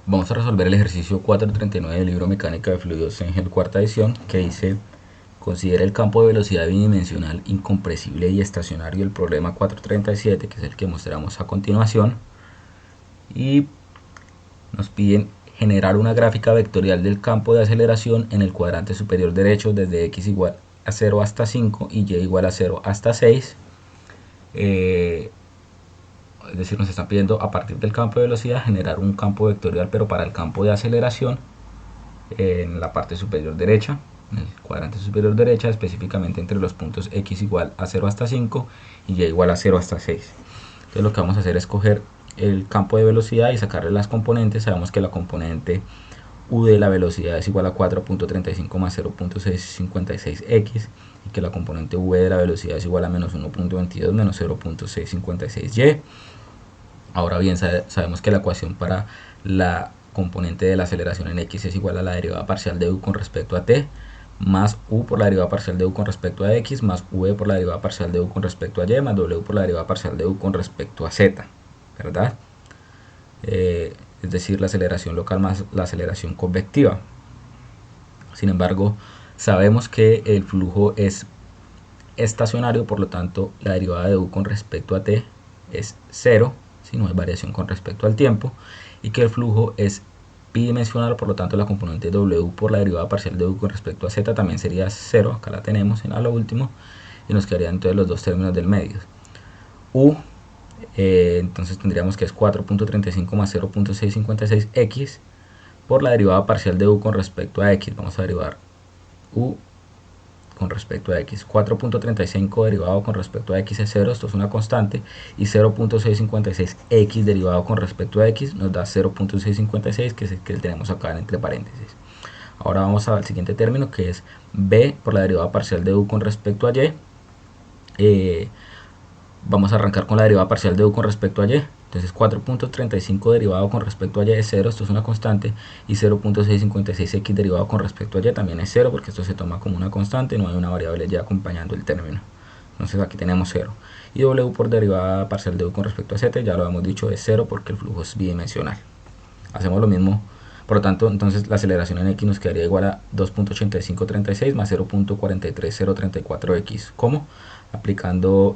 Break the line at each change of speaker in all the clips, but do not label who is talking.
Vamos a resolver el ejercicio 439 del libro Mecánica de Fluidos Engel cuarta edición, que dice: considera el campo de velocidad bidimensional incompresible y estacionario. El problema 437, que es el que mostramos a continuación, y nos piden generar una gráfica vectorial del campo de aceleración en el cuadrante superior derecho desde x igual a 0 hasta 5 y y igual a 0 hasta 6. Es decir, nos están pidiendo a partir del campo de velocidad generar un campo vectorial, pero para el campo de aceleración en la parte superior derecha, en el cuadrante superior derecha, específicamente entre los puntos x igual a 0 hasta 5 y y igual a 0 hasta 6. Entonces lo que vamos a hacer es coger el campo de velocidad y sacarle las componentes. Sabemos que la componente u de la velocidad es igual a 4.35 más 0.656x y que la componente v de la velocidad es igual a menos 1.22 menos 0.656y. Ahora bien, sabemos que la ecuación para la componente de la aceleración en x es igual a la derivada parcial de u con respecto a t más u por la derivada parcial de u con respecto a x más v por la derivada parcial de u con respecto a y más w por la derivada parcial de u con respecto a z, ¿verdad? Es decir, la aceleración local más la aceleración convectiva. Sin embargo, sabemos que el flujo es estacionario, por lo tanto la derivada de u con respecto a t es 0, si no hay variación con respecto al tiempo, y que el flujo es bidimensional, por lo tanto la componente w por la derivada parcial de u con respecto a z también sería 0, acá la tenemos en a lo último, y nos quedarían entonces los dos términos del medio. U, entonces tendríamos que es 4.35 más 0.656x por la derivada parcial de u con respecto a x. Vamos a derivar u con respecto a x. 4.35 derivado con respecto a x es 0, esto es una constante, y 0.656x derivado con respecto a x nos da 0.656, que es el que tenemos acá entre paréntesis. Ahora vamos al siguiente término, que es b por la derivada parcial de u con respecto a y. Vamos a arrancar con la derivada parcial de u con respecto a y. Entonces 4.35 derivado con respecto a y es 0, esto es una constante, y 0.656x derivado con respecto a y también es 0, porque esto se toma como una constante, no hay una variable y acompañando el término. Entonces aquí tenemos 0. Y w por derivada parcial de u con respecto a z, ya lo hemos dicho, es 0 porque el flujo es bidimensional. Hacemos lo mismo, por lo tanto, entonces la aceleración en x nos quedaría igual a 2.8536 más 0.43034x. ¿Cómo? Aplicando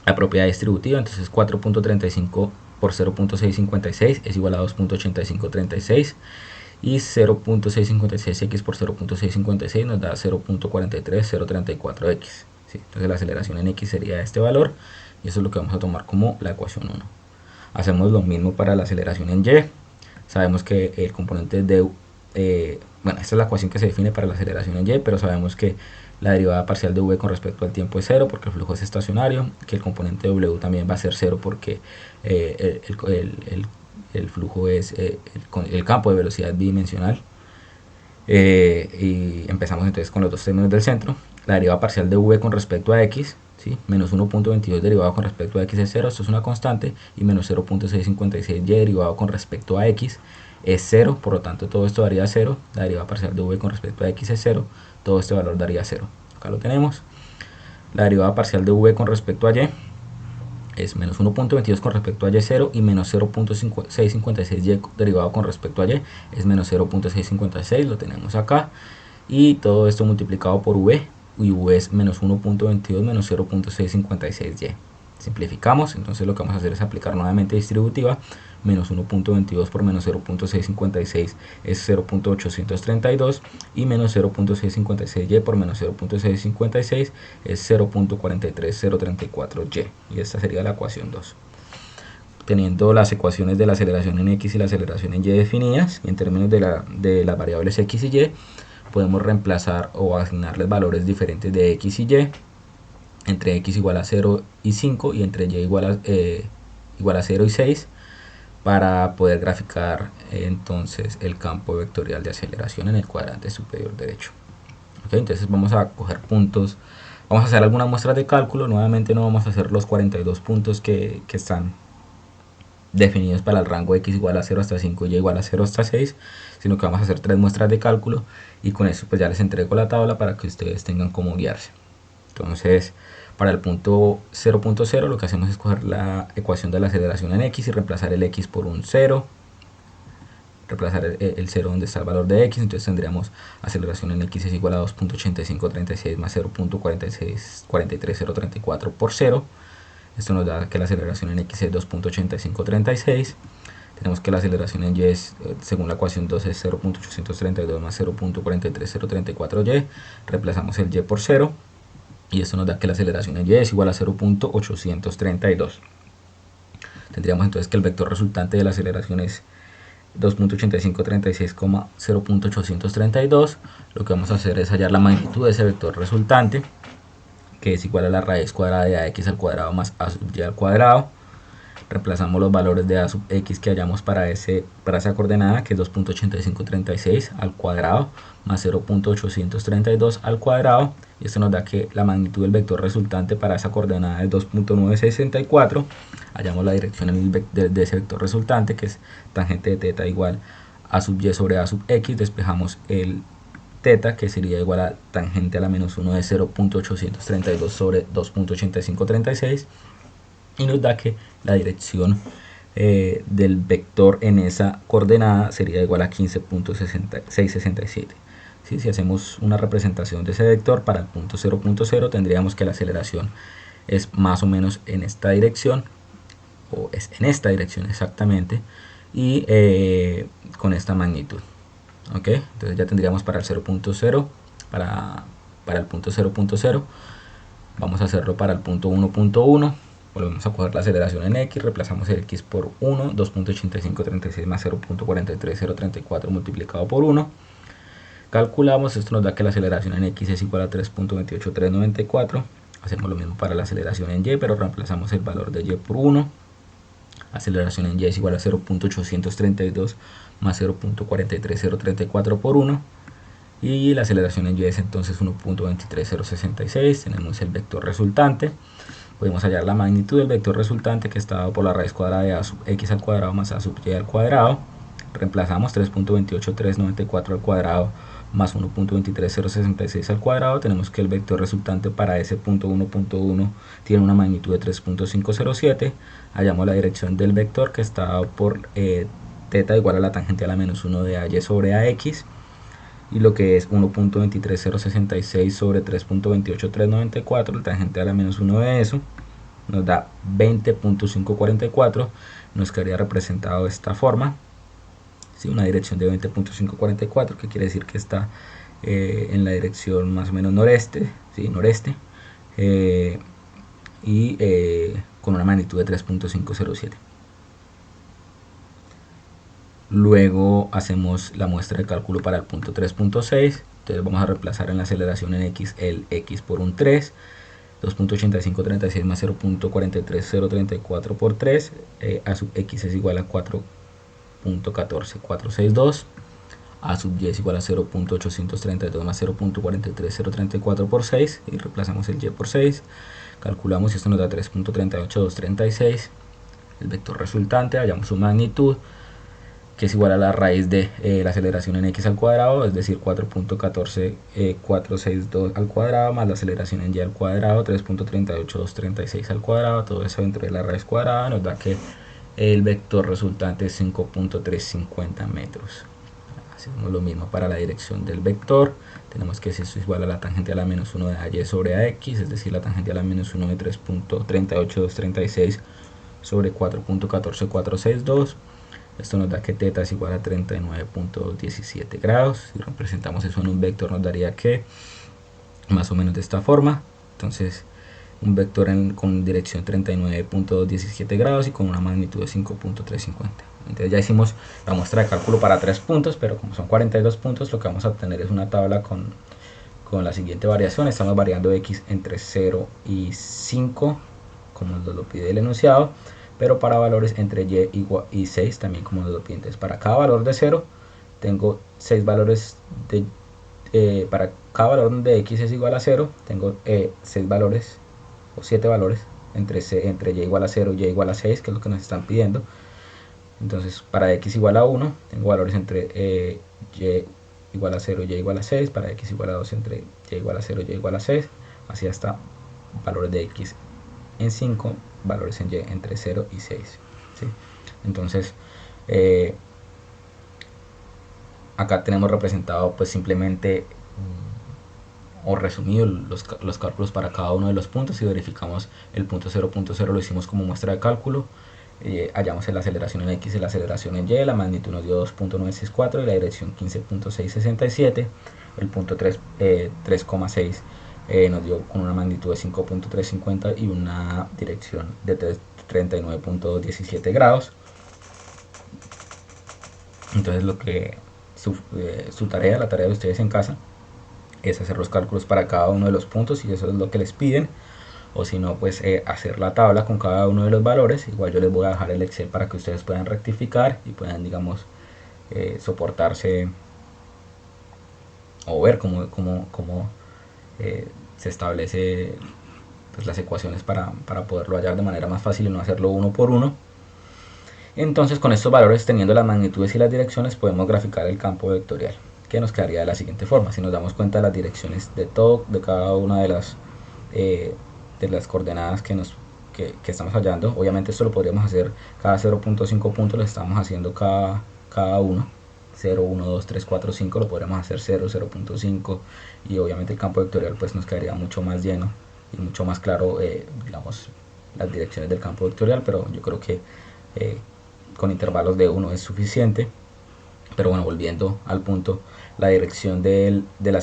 la propiedad distributiva. Entonces 4.35 por 0.656 es igual a 2.8536 y 0.656x por 0.656 nos da 0.43034x. ¿sí? Entonces la aceleración en x sería este valor y eso es lo que vamos a tomar como la ecuación 1. Hacemos lo mismo para la aceleración en y. Sabemos que el componente de bueno, esta es la ecuación que se define para la aceleración en y, pero sabemos que la derivada parcial de v con respecto al tiempo es 0 porque el flujo es estacionario, que el componente w también va a ser 0 porque el flujo es el campo de velocidad bidimensional. Y empezamos entonces con los dos términos del centro. La derivada parcial de v con respecto a x, ¿sí? Menos 1.22 derivado con respecto a x es 0, esto es una constante, y menos 0.656y derivado con respecto a x es 0, por lo tanto todo esto daría 0, la derivada parcial de v con respecto a x es 0, todo este valor daría 0. Acá lo tenemos. La derivada parcial de v con respecto a y es menos 1.22 con respecto a y0 y menos 0.656y derivado con respecto a y es menos 0.656, lo tenemos acá, y todo esto multiplicado por v, y v es menos 1.22 menos 0.656y. Simplificamos, entonces lo que vamos a hacer es aplicar nuevamente distributiva. Menos 1.22 por menos 0.656 es 0.832 y menos 0.656y por menos 0.656 es 0.43034y, y esta sería la ecuación 2. Teniendo las ecuaciones de la aceleración en x y la aceleración en y definidas, y en términos de las variables x y y, podemos reemplazar o asignarles valores diferentes de x y y, entre x igual a 0 y 5 y entre y igual a 0 y 6, para poder graficar entonces el campo vectorial de aceleración en el cuadrante superior derecho. ¿Okay? Entonces vamos a coger puntos, vamos a hacer algunas muestras de cálculo. Nuevamente no vamos a hacer los 42 puntos que están definidos para el rango x igual a 0 hasta 5 y y igual a 0 hasta 6, sino que vamos a hacer 3 muestras de cálculo, y con eso pues ya les entrego la tabla para que ustedes tengan cómo guiarse. Entonces Para el punto 0.0 lo que hacemos es coger la ecuación de la aceleración en x y reemplazar el x por un 0, reemplazar el 0 donde está el valor de x, entonces tendríamos aceleración en x es igual a 2.8536 más 0.43034 por 0. Esto nos da que la aceleración en x es 2.8536. Tenemos que la aceleración en y es, según la ecuación 2, es 0.832 más 0.43034y. Reemplazamos el y por 0 y esto nos da que la aceleración en y es igual a 0.832. Tendríamos entonces que el vector resultante de la aceleración es 2.8536, 0.832. Lo que vamos a hacer es hallar la magnitud de ese vector resultante, que es igual a la raíz cuadrada de ax al cuadrado más a sub y al cuadrado. Reemplazamos los valores de a sub x que hallamos para esa coordenada, que es 2.8536 al cuadrado más 0.832 al cuadrado, y esto nos da que la magnitud del vector resultante para esa coordenada es 2.964. Hallamos la dirección de ese vector resultante, que es tangente de teta igual a sub y sobre a sub x. Despejamos el teta, que sería igual a tangente a la menos 1 de 0.832 sobre 2.8536, y nos da que la dirección del vector en esa coordenada sería igual a 15.667. ¿Sí? Si hacemos una representación de ese vector para el punto 0.0, tendríamos que la aceleración es más o menos en esta dirección, o es en esta dirección exactamente, y con esta magnitud. ¿Ok? Entonces ya tendríamos para el 0.0, para el punto 0.0. Vamos a hacerlo para el punto 1.1. Volvemos a coger la aceleración en x, reemplazamos el x por 1, 2.8536 más 0.43034 multiplicado por 1. Calculamos, esto nos da que la aceleración en x es igual a 3.28394. Hacemos lo mismo para la aceleración en y, pero reemplazamos el valor de y por 1. Aceleración en y es igual a 0.832 más 0.43034 por 1. Y la aceleración en y es entonces 1.23066. Tenemos el vector resultante. Podemos hallar la magnitud del vector resultante, que está dado por la raíz cuadrada de a sub x al cuadrado más a sub y al cuadrado. Reemplazamos 3.28394 al cuadrado más 1.23066 al cuadrado. Tenemos que el vector resultante para ese punto 1.1 tiene una magnitud de 3.507. Hallamos la dirección del vector, que está dado por teta igual a la tangente a la menos 1 de a y sobre a x, y lo que es 1.23066 sobre 3.28394, la tangente a la menos 1 de eso, nos da 20.544. Nos quedaría representado de esta forma, ¿sí? Una dirección de 20.544, que quiere decir que está en la dirección más o menos noreste, ¿sí? Noreste, y con una magnitud de 3.507. Luego hacemos la muestra de cálculo para el punto 3.6. Entonces vamos a reemplazar en la aceleración en x el x por un 3. 2.8536 más 0.43034 por 3. A sub x es igual a 4.14462. A sub y es igual a 0.832 más 0.43034 por 6. Y reemplazamos el y por 6. Calculamos y esto nos da 3.38236. El vector resultante, hallamos su magnitud, que es igual a la raíz de la aceleración en x al cuadrado, es decir 4.14462 al cuadrado, más la aceleración en y al cuadrado, 3.38236 al cuadrado. Todo eso dentro de la raíz cuadrada nos da que el vector resultante es 5.350 metros. Hacemos lo mismo para la dirección del vector. Tenemos que eso es igual a la tangente a la menos 1 de a y sobre a x, es decir la tangente a la menos 1 de 3.38236 sobre 4.14462. Esto nos da que teta es igual a 39.17 grados. Si representamos eso en un vector, nos daría que más o menos de esta forma. Entonces un vector con dirección 39.17 grados y con una magnitud de 5.350. Entonces ya hicimos la muestra de cálculo para 3 puntos, pero como son 42 puntos, lo que vamos a obtener es una tabla con la siguiente variación. Estamos variando x entre 0 y 5, como nos lo pide el enunciado, pero para valores entre y 6 también, como nos lo pide. Entonces para cada valor de 0 tengo 6 valores para cada valor donde x es igual a 0 tengo 6 valores o 7 valores entre y igual a 0 y y igual a 6, que es lo que nos están pidiendo. Entonces para x igual a 1 tengo valores entre y igual a 0 y y igual a 6, para x igual a 2 entre y igual a 0 y igual a 6, así hasta valores de x en 5, valores en y entre 0 y 6, ¿sí? Entonces acá tenemos representado pues simplemente o resumido los cálculos para cada uno de los puntos. Y verificamos el punto 0.0, lo hicimos como muestra de cálculo. Hallamos la aceleración en x y la aceleración en y, la magnitud nos dio 2.964 y la dirección 15.667, el punto 3,6 nos dio con una magnitud de 5.350 y una dirección de 39.17 grados. Entonces lo que su tarea, la tarea de ustedes en casa, es hacer los cálculos para cada uno de los puntos, y eso es lo que les piden. O si no, pues hacer la tabla con cada uno de los valores. Igual yo les voy a dejar el Excel para que ustedes puedan rectificar y puedan, digamos, soportarse o ver cómo se establece pues las ecuaciones para poderlo hallar de manera más fácil y no hacerlo uno por uno. Entonces, con estos valores, teniendo las magnitudes y las direcciones, podemos graficar el campo vectorial, que nos quedaría de la siguiente forma. Si nos damos cuenta de las direcciones de cada una de las coordenadas que estamos hallando, obviamente esto lo podríamos hacer cada 0.5 puntos, lo estamos haciendo cada uno. 0, 1, 2, 3, 4, 5 lo podríamos hacer 0, 0.5, y obviamente el campo vectorial pues nos quedaría mucho más lleno y mucho más claro, digamos, las direcciones del campo vectorial. Pero yo creo que con intervalos de 1 es suficiente. Pero bueno, volviendo al punto, la dirección de la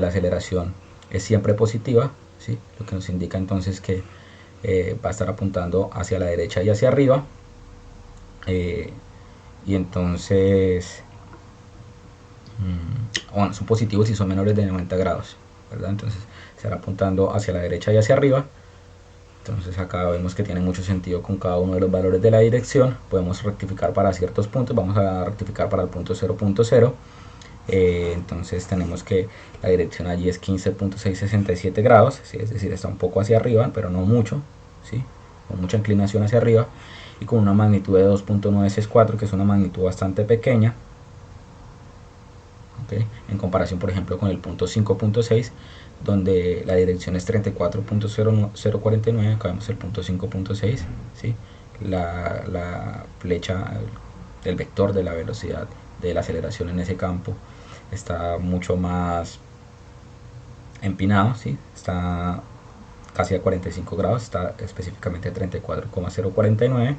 aceleración es siempre positiva, ¿sí? Lo que nos indica entonces que va a estar apuntando hacia la derecha y hacia arriba. Y entonces bueno, son positivos si son menores de 90 grados, ¿verdad? Entonces estará apuntando hacia la derecha y hacia arriba. Entonces acá vemos que tiene mucho sentido con cada uno de los valores de la dirección. Podemos rectificar para ciertos puntos. Vamos a rectificar para el punto 0.0. Entonces tenemos que la dirección allí es 15.667 grados, ¿sí? Es decir, está un poco hacia arriba, pero no mucho, ¿sí? Con mucha inclinación hacia arriba, y con una magnitud de 2.964, que es una magnitud bastante pequeña, ¿okay? En comparación, por ejemplo, con el punto 5.6, donde la dirección es 34.049, acá vemos el punto 5.6, ¿sí? La flecha, el vector de la velocidad de la aceleración en ese campo está mucho más empinado, ¿sí? Está casi a 45 grados, está específicamente a 34,049,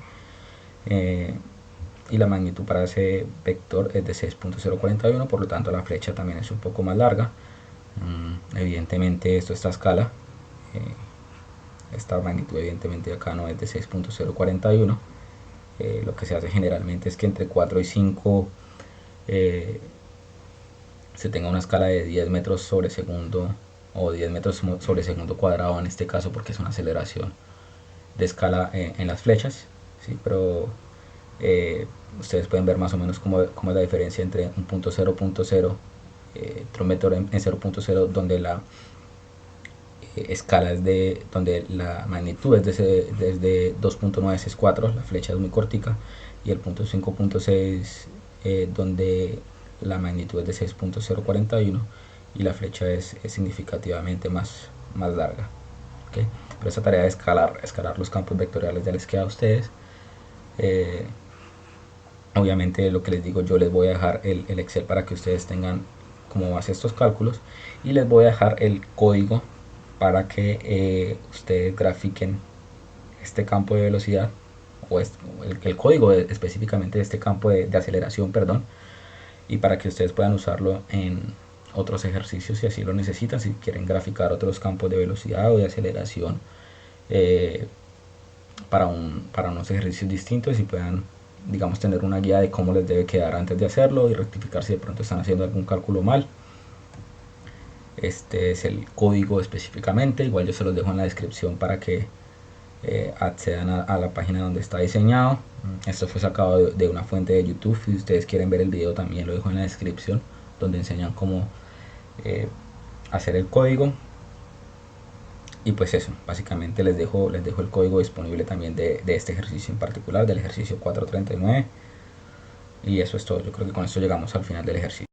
y la magnitud para ese vector es de 6.041, por lo tanto la flecha también es un poco más larga. Evidentemente esto está a escala, esta magnitud evidentemente acá no es de 6.041. Lo que se hace generalmente es que entre 4 y 5 se tenga una escala de 10 metros sobre segundo, o 10 metros sobre segundo cuadrado en este caso, porque es una aceleración de escala en las flechas, ¿sí? Pero ustedes pueden ver más o menos cómo es la diferencia entre un punto 0.0, otro vector en 0.0, donde la escala es donde la magnitud es desde 2.964, la flecha es muy cortica, y el punto 5.6, donde la magnitud es de 6.041 y la flecha es significativamente más larga, ¿okay? Pero esta tarea de escalar los campos vectoriales ya les queda a ustedes. Obviamente, lo que les digo, yo les voy a dejar el Excel para que ustedes tengan como base estos cálculos, y les voy a dejar el código para que ustedes grafiquen este campo de velocidad, o el código específicamente de este campo de aceleración, perdón, y para que ustedes puedan usarlo en otros ejercicios si así lo necesitan, si quieren graficar otros campos de velocidad o de aceleración para unos ejercicios distintos, y puedan, digamos, tener una guía de cómo les debe quedar antes de hacerlo y rectificar si de pronto están haciendo algún cálculo mal. Este es el código específicamente, igual yo se los dejo en la descripción para que accedan a la página donde está diseñado. Esto fue sacado de una fuente de YouTube. Si ustedes quieren ver el video, también lo dejo en la descripción, donde enseñan cómo hacer el código. Y pues eso, básicamente les dejo el código disponible también de este ejercicio en particular, del ejercicio 439. Y eso es todo. Yo creo que con esto llegamos al final del ejercicio.